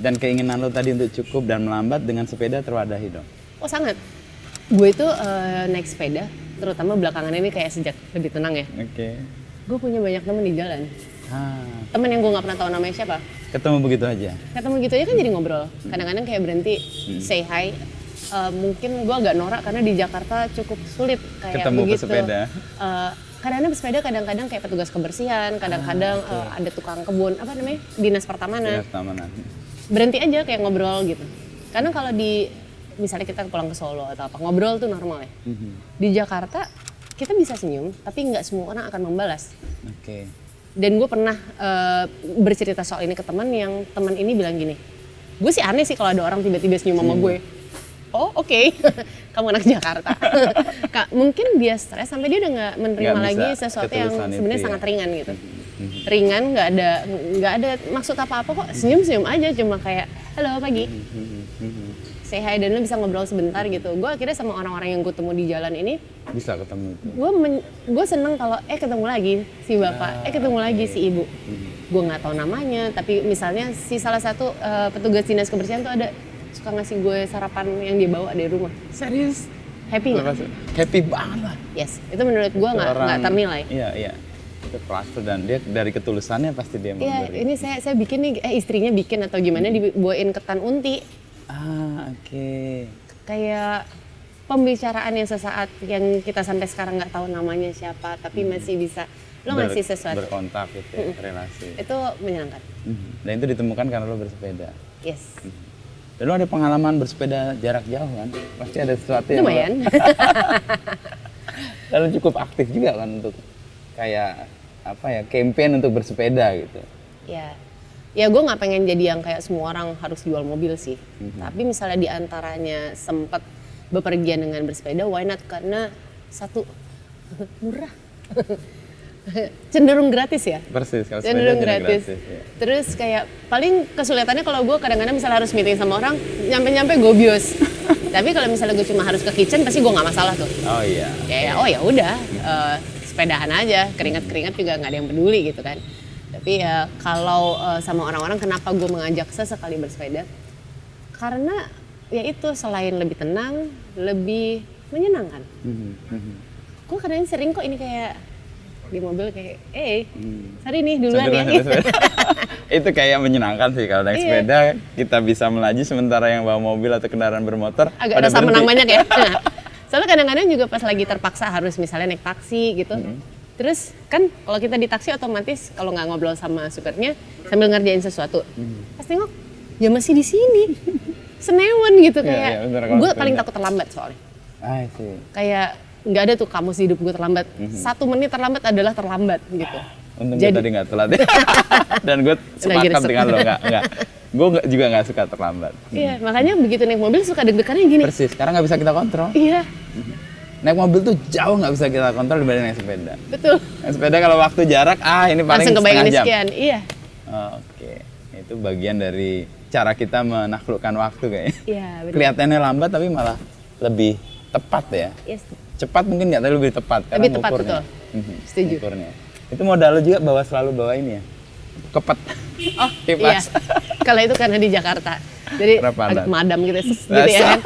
Dan keinginan lo tadi untuk cukup dan melambat dengan sepeda terwadahi dong? Oh sangat. Gue itu naik sepeda, terutama belakangan ini kayak sejak lebih tenang ya. Oke. Gue punya banyak temen di jalan. Ah, Temen yang gue nggak pernah tahu namanya siapa. ketemu begitu aja? Ketemu gitu aja kan jadi ngobrol. Kadang-kadang kayak berhenti, say hi. Mungkin gue agak norak karena di Jakarta cukup sulit kayak Ketemu begitu. pesepeda. Kadang-kadang pesepeda, kadang-kadang kayak petugas kebersihan, kadang-kadang ada tukang kebun, apa namanya, dinas pertamanan. Dinas Keamanan. Berhenti aja kayak ngobrol gitu. Karena kalau misalnya kita pulang ke Solo atau apa, ngobrol tuh normal ya. Di Jakarta kita bisa senyum, tapi nggak semua orang akan membalas. Oke. Dan gue pernah bercerita soal ini ke teman yang teman ini bilang gini, gue sih aneh sih kalau ada orang tiba-tiba senyum sama gue. Oh oke, kamu anak Jakarta. Mungkin dia stres sampai dia udah nggak menerima Nggak lagi bisa sesuatu yang ketulusan sebenarnya itu ya. sangat ringan gitu. Ringan, nggak ada maksud apa-apa kok, senyum-senyum aja cuma kayak halo pagi. Say hi dan lu bisa ngobrol sebentar gitu. Gue akhirnya sama orang-orang yang gue temu di jalan ini, Bisa ketemu itu. gue seneng kalau ketemu lagi si bapak, ketemu lagi si ibu. Gue nggak tahu namanya, tapi misalnya si salah satu petugas dinas kebersihan tuh ada suka ngasih gue sarapan yang dia bawa dari rumah. Serius? Happy nggak? Happy banget lah. Yes, itu menurut gue nggak ternilai. Iya. Itu kelas tuh, dan dia dari ketulusannya pasti dia Iya, memberi. ini saya bikin nih, istrinya bikin atau gimana dibawain ketan unti. Oke. Kayak pembicaraan yang sesaat yang kita sampai sekarang nggak tahu namanya siapa, tapi masih bisa lo ngasih sesuatu. Berkontak gitu ya, relasi. Itu menyenangkan. Dan itu ditemukan karena lo bersepeda. Yes. Dan lo ada pengalaman bersepeda jarak jauh kan? Pasti ada sesuatu yang Lumayan. Dan lo cukup aktif juga kan untuk kayak apa ya, campaign untuk bersepeda gitu. Ya gue nggak pengen jadi yang kayak semua orang harus jual mobil sih. Tapi misalnya di antaranya sempat bepergian dengan bersepeda, why not? Karena satu, murah. Cenderung gratis ya. Persis, kalau sepeda Cenderung jadi gratis. ya. Terus kayak paling kesulitannya kalau gue kadang-kadang misalnya harus meeting sama orang, nyampe-nyampe gobios. Tapi kalau misalnya gue cuma harus ke kitchen, pasti gue nggak masalah tuh. Oh iya. Kayak oh ya udah, sepedahan aja, keringat-keringat juga nggak ada yang peduli gitu kan. Tapi ya kalau sama orang-orang kenapa gue mengajak sesekali bersepeda? Karena ya itu selain lebih tenang, lebih menyenangkan. Gue kadang sering kok ini kayak di mobil kayak, sorry nih duluan ya. Itu kayak menyenangkan sih kalau naik sepeda, kita bisa melaju sementara yang bawa mobil atau kendaraan bermotor Agak pada rasa berhenti. menang banyak ya. Soalnya kadang-kadang juga pas lagi terpaksa harus misalnya naik taksi gitu. Terus kan kalau kita di taksi otomatis kalau nggak ngobrol sama supirnya sambil ngerjain sesuatu. Pas tengok, ya masih di sini. Senewan gitu kayak. bener, kalau Gue sepeda. paling takut terlambat soalnya. Sih. Kayak nggak ada tuh kamus hidup gue terlambat. 1 menit terlambat adalah terlambat gitu. Untung gue tadi nggak telat ya. Dan gue sepakat dengan lo, nggak. Gue juga nggak suka terlambat. Iya, makanya begitu naik mobil suka deg-degannya gini. Persis, sekarang nggak bisa kita kontrol. Iya, Naik mobil tuh jauh nggak bisa kita kontrol dibanding naik sepeda. betul. Naik sepeda kalau waktu jarak, ini paling Langsung kebayang setengah jam. sekian. Iya. Oke, itu bagian dari cara kita menaklukkan waktu kayaknya. Iya, betul. Kelihatannya lambat tapi malah lebih tepat ya. Yes. Cepat mungkin nggak, tapi lebih tepat. Lebih tepat, ngukurnya. betul. Setuju. Ngukurnya. Itu modal lo juga selalu bawa ini ya? Kepet. Oh Kipas. iya, kalau itu karena di Jakarta, jadi Rapadan. agak madam gitu ya kan.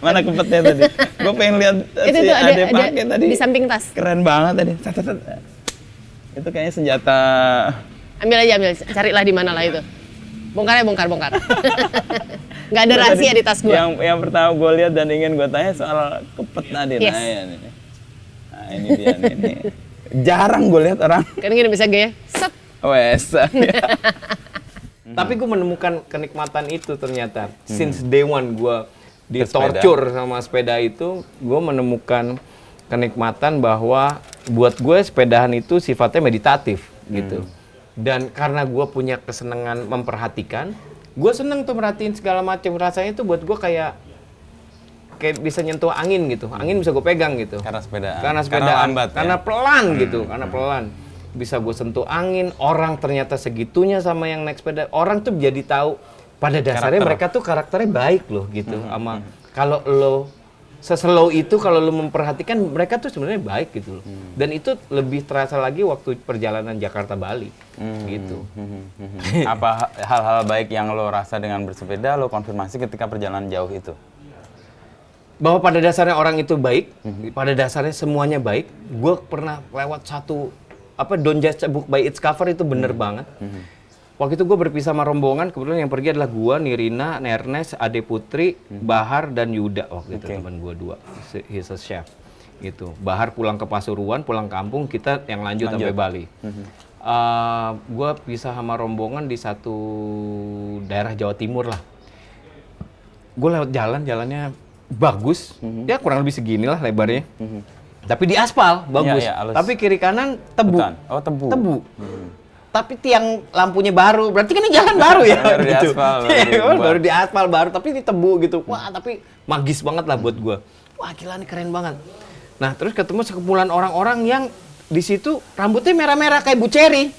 Mana kepetnya tadi? Gue pengen lihat Itu si tuh ada Ade pakai tadi. di samping tas. Keren banget tadi. Itu kayaknya senjata. Ambil aja, carilah di mana lah itu. Bongkar. Nggak ada rahasia di tas gue. Yang pertama gue lihat dan ingin gue tanya soal kepet tadi. Yes. Nah ini dia nih. Jarang gue lihat orang. Kan gini bisa gaya, set. Wes. Tapi gue menemukan kenikmatan itu ternyata. Since day one gue Bersepeda. ditorture sama sepeda itu, gue menemukan kenikmatan bahwa buat gue sepedahan itu sifatnya meditatif gitu. Dan karena gue punya kesenangan memperhatikan, gue seneng tuh merhatiin segala macam. Rasanya tuh buat gue kayak bisa nyentuh angin gitu. Angin bisa gue pegang gitu. Karena sepedaan. Karena sepedaan. lambat, Karena ya? pelan gitu. Karena pelan. Bisa gue sentuh angin. Orang ternyata segitunya sama yang naik sepeda. Orang tuh jadi tahu pada dasarnya Karakter. mereka tuh karakternya baik loh gitu. Sama kalau lo seslow itu kalau lu memperhatikan mereka tuh sebenarnya baik gitu loh. Dan itu lebih terasa lagi waktu perjalanan Jakarta Bali gitu. Apa hal-hal baik yang lo rasa dengan bersepeda lo konfirmasi ketika perjalanan jauh itu? Bahwa pada dasarnya orang itu baik, pada dasarnya semuanya baik. Gue pernah lewat satu Don't Judge a Book by Its Cover itu bener banget. Waktu itu gue berpisah sama rombongan, kebetulan yang pergi adalah gue, Nirina, Nernes, Ade Putri, Bahar, dan Yuda waktu itu teman gue 2, he's a chef. Gitu. Bahar pulang ke Pasuruan, pulang kampung, kita yang lanjut sampai Bali. Gue pisah sama rombongan di satu daerah Jawa Timur lah. Gue lewat jalannya bagus, ya kurang lebih segini lah lebarnya. Tapi di aspal, bagus. Tapi kiri kanan tebu. Hutan. Oh, tebu. Tapi tiang lampunya baru, berarti kan ini jalan baru ya? Baru gitu. baru di aspal baru, tapi di tebu gitu. Wah, tapi magis banget lah buat gue. Wah, gila nih keren banget. Nah, terus ketemu sekumpulan orang-orang yang di situ rambutnya merah-merah kayak Bu Cherry.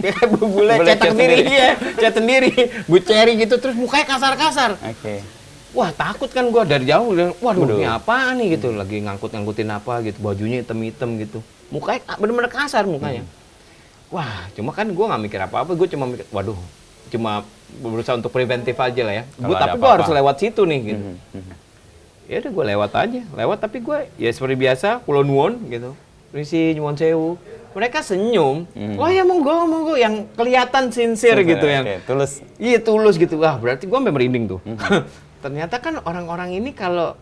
Kayak bule cetak sendiri. Iya, cetak sendiri. Bu Cherry gitu, terus mukanya kasar-kasar. Wah, takut kan gue dari jauh. Waduh, ini apa nih gitu. Lagi ngangkut-ngangkutin apa gitu. Bajunya hitam-hitam gitu. Mukanya bener-bener kasar mukanya. Wah, cuma kan gue nggak mikir apa-apa, gue cuma mikir, waduh, cuma berusaha untuk preventif aja lah ya. Tapi gue harus lewat situ nih, gitu. Ya udah gue lewat tapi gue ya seperti biasa, Kulon Nuwun gitu, Risi Nyuwun Sewu. Mereka senyum, wah ya monggo, yang kelihatan sincere gitu yang tulus. Iya tulus gitu, wah berarti gue sampai merinding tuh. Ternyata kan orang-orang ini kalau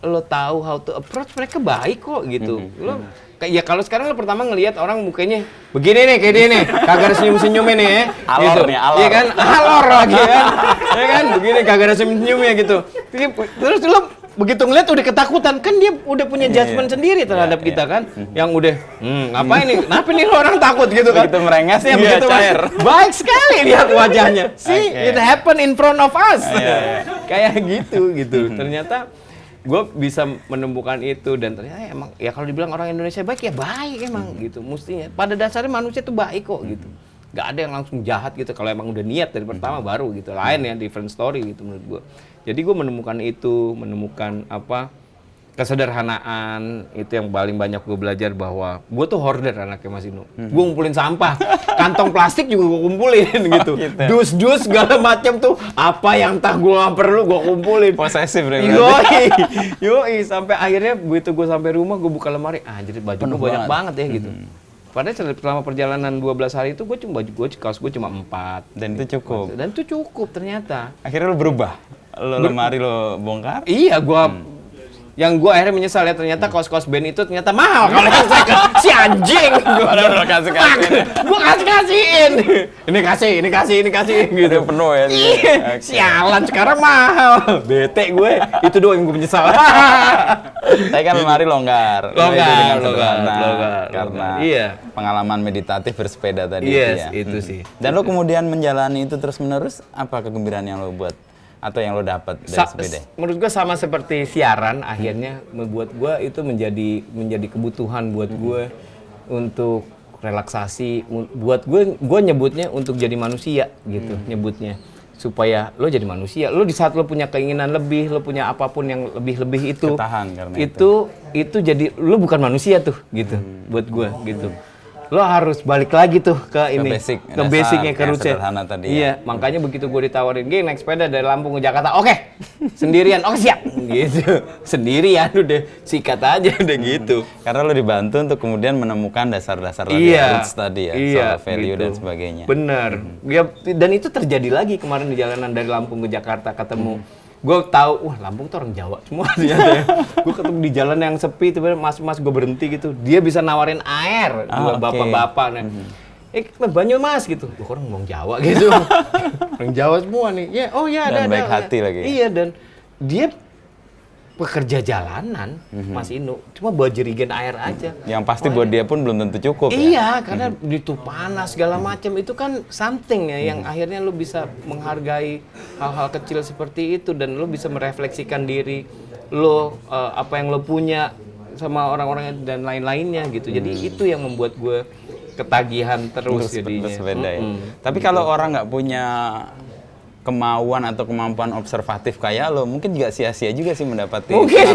lo tahu how to approach mereka baik kok gitu. Ya kalau sekarang lo pertama ngelihat orang mukanya begini nih kayak dia nih, kagak ada senyum-senyumnya nih ya. Alor gitu. nih, alor. Iya kan? Alor lagi kan. Ya kan? Begini kagak ada senyum-senyumnya gitu. Terus lo begitu ngeliat udah ketakutan, kan dia udah punya judgement sendiri terhadap kita kan. Yang udah, ngapain nih? Kenapa nih lo orang takut gitu kan? Begitu merengas ya, begitu cair. Baik sekali lihat wajahnya. See, it happen in front of us. Kayak gitu. Ternyata gue bisa menemukan itu dan ternyata emang ya kalau dibilang orang Indonesia baik ya baik emang gitu mestinya. Pada dasarnya manusia tuh baik kok gitu. Gak ada yang langsung jahat gitu kalau emang udah niat dari pertama baru gitu. Lain ya different story gitu menurut gue. Jadi gue menemukan kesederhanaan itu yang paling banyak gue belajar bahwa gue tuh hoarder anaknya Mas Inu. Gue ngumpulin sampah, kantong plastik juga gue kumpulin gitu. Dus segala macam tuh apa yang entah gue nggak perlu gue kumpulin. Posesif deh. Yoi, sampai akhirnya begitu gue sampai rumah gue buka lemari, jadi baju gue banyak banget ya gitu. Padahal selama perjalanan 12 hari itu kaos gue cuma 4. Dan itu cukup. Dan itu cukup ternyata. Akhirnya lo berubah. Lemari lo bongkar? Iya, yang gue akhirnya menyesal ya ternyata kaos-kaos band itu ternyata mahal kalau yang saya si anjing gue kasihin ini kasih gitu penuh ya sialan sekarang mahal bete gue itu doang yang gue menyesal tapi kan lemari longgar karena iya pengalaman meditatif bersepeda tadi itu sih dan lo kemudian menjalani itu terus menerus apa kegembiraan yang lo buat atau yang lo dapat dari sepeda? Menurut gue sama seperti siaran, akhirnya membuat gue itu menjadi kebutuhan buat gue untuk relaksasi. Buat gue nyebutnya untuk jadi manusia gitu, nyebutnya supaya lo jadi manusia. Lo di saat lo punya keinginan lebih, lo punya apapun yang lebih itu, ketahan karena itu jadi lo bukan manusia tuh gitu, buat gue gitu. Lo harus balik lagi tuh ke basicnya ke rootsnya. Iya, makanya begitu gue ditawarin, "Geng, naik sepeda dari Lampung ke Jakarta." Oke. Sendirian. Oke, siap. Gitu. Sendirian udah sikat aja udah gitu. Karena lo dibantu untuk kemudian menemukan dasar-dasar roots tadi ya, soal value gitu. Dan sebagainya. Bener. Ya, dan itu terjadi lagi kemarin di jalanan dari Lampung ke Jakarta ketemu. Gue tahu, wah Lampung tuh orang Jawa semua ternyata ya. Gue ketemu di jalan yang sepi, tiba-tiba mas gue berhenti gitu. Dia bisa nawarin air, bapak-bapak. Banyu mas gitu. Gue orang ngomong Jawa gitu. Orang Jawa semua nih. Ya, oh ya ada. Dan baik hati lagi. Iya, dan dia pekerja jalanan, Mas Inu, cuma buat jerigen air aja. Yang pasti buat dia pun belum tentu cukup. Iya, karena itu panas segala macam itu kan something ya yang akhirnya lo bisa menghargai hal-hal kecil seperti itu dan lo bisa merefleksikan diri lo apa yang lo punya sama orang-orang dan lain-lainnya gitu. Jadi itu yang membuat gue ketagihan terus jadinya. Bersepeda ya. Tapi kalau orang nggak punya kemauan atau kemampuan observatif kayak lo, mungkin juga sia-sia juga sih mendapati. Mungkin.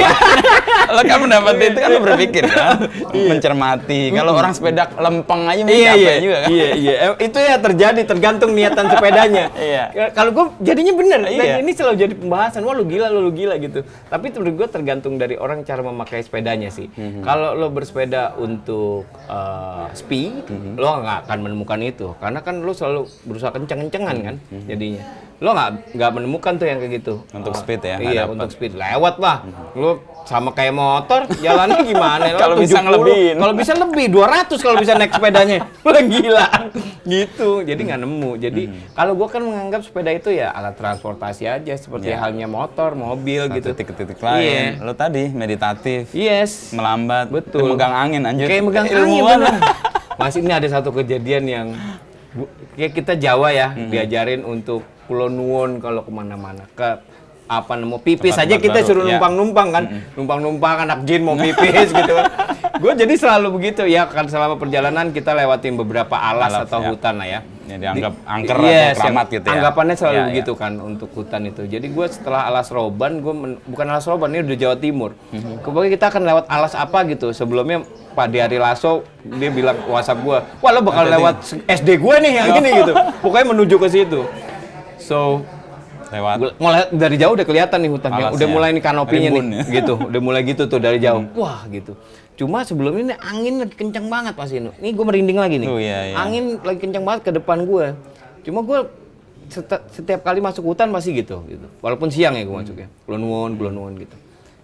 Lo kan mendapati itu kan lo berpikir kan, mencermati. Kalau orang sepeda lempeng aja mungkin capek juga kan. Iya. Itu ya terjadi tergantung niatan sepedanya. Iya. Kalau gue jadinya bener. Iya. Dan ini selalu jadi pembahasan. Wah lu gila gitu. Tapi menurut gue tergantung dari orang cara memakai sepedanya sih. Kalau lo bersepeda untuk speed, lo nggak akan menemukan itu. Karena kan lo selalu berusaha kenceng-kencengan kan jadinya. Lo nggak menemukan tuh yang kayak gitu. Untuk speed ya? Iya, untuk speed. Lewat lah. Lo sama kayak motor, jalannya gimana? Kalau bisa ngelebihin. Kalau bisa lebih, 200 kalau bisa naik sepedanya. Lo gila. Gitu. Jadi nggak nemu. Jadi kalau gua kan menganggap sepeda itu ya alat transportasi aja. Seperti halnya motor, mobil Satu gitu. titik-titik lain. Iya. Lo tadi meditatif, Yes. melambat, Betul. megang angin anjir. Kayak megang angin. Ilmuwan. bener. Mas, ini ada satu kejadian yang kayak kita Jawa ya, diajarin untuk Pulau Nuwun kalau kemana-mana. Nemu pipis Tempat-tempat aja kita baru, suruh ya. numpang-numpang kan. Numpang-numpang anak jin mau pipis gitu kan. Gue jadi selalu begitu ya, kan selama perjalanan kita lewatin beberapa alas atau ya. hutan lah ya. Ya, dianggap angker Yes, atau keramat yang gitu ya. Anggapannya selalu Ya, begitu kan untuk hutan itu. Jadi gue setelah alas Roban, bukan alas Roban, ini udah Jawa Timur. Kemudian kita akan lewat alas apa gitu. Sebelumnya Pak Diari Lasso, dia bilang WhatsApp gue, wah lo bakal lewat SD gue nih yang ini gitu. Pokoknya menuju ke situ. So, Lewat. dari jauh udah kelihatan nih hutannya, Alasnya. udah mulai nih kanopinya Rimbun nih, ya. gitu, udah mulai gitu tuh dari jauh, wah gitu. Cuma sebelum ini angin lagi kenceng banget Pas Inu. Ini gue merinding lagi nih. Oh, iya. Angin lagi kenceng banget ke depan gue. Cuma gue setiap kali masuk hutan pasti gitu. Walaupun siang ya gue masuknya, Kulon Nuwun gitu.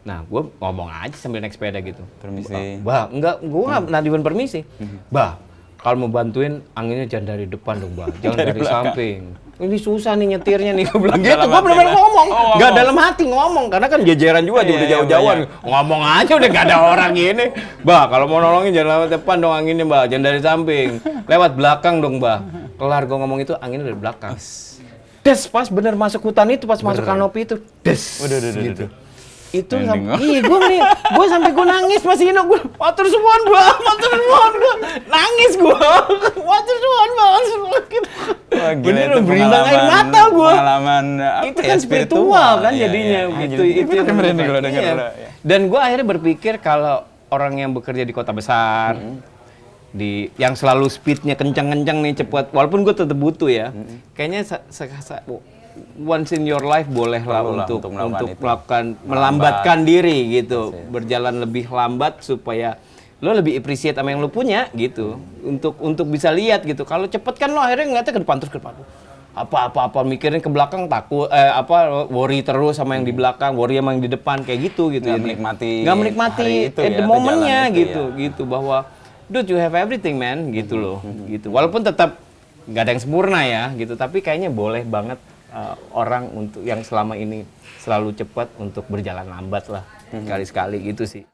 Nah, gue ngomong aja sambil naik sepeda gitu. Permisi. Bah, enggak, gue nggak nadiban permisi. Bah, kalau mau bantuin anginnya jangan dari depan dong, Bah. Jangan dari samping. Ini susah nih nyetirnya nih, gue bilang gitu. Dalam Gue hati bener-bener lah. ngomong, Oh, nggak ngomong. dalam hati ngomong, karena kan jajaran juga Iya, udah iya, jauh-jauhan. banyak. Ngomong aja udah gak ada orang gini. Bah, kalau mau nolongin jangan lewat depan dong anginnya, Bah. Jangan dari samping. Lewat belakang dong, Bah. Kelar gue ngomong itu, anginnya dari belakang. Des, pas bener masuk hutan itu, pas masuk kanopi itu, des. Udah, gitu. Itu Merinding. gue sampai gue nangis Mas Ino, gue matur suwun gue nangis gue matur suwun banget. Wah, gila, Bener itu berlinang air pengalaman- mata gue. Pengalaman apa Itu ya, kan spiritual kan Iya, jadinya iya. gitu. Anjir, Itu bener merinding kalau denger iya. lo, ya. Dan gue akhirnya berpikir kalau orang yang bekerja di kota besar, yang selalu speednya kencang-kencang nih cepat, walaupun gue tetap butuh ya, kayaknya once in your life boleh lah Perlu lah untuk untuk melakukan itu. melambatkan diri gitu, berjalan lebih lambat supaya lo lebih appreciate sama yang lo punya gitu, untuk bisa lihat gitu. Kalau cepet kan lo akhirnya ngeliatnya ke depan terus apa mikirin ke belakang, takut worry terus sama yang di belakang, worry sama yang di depan kayak gitu. Nggak Jadi menikmati nggak menikmati hari itu at ya, the atau momennya jalan itu gitu ya. gitu bahwa dude you have everything man gitu loh gitu. Walaupun tetap nggak ada yang sempurna ya gitu, tapi kayaknya boleh banget orang untuk yang selama ini selalu cepat untuk berjalan lambat lah sekali-sekali gitu sih.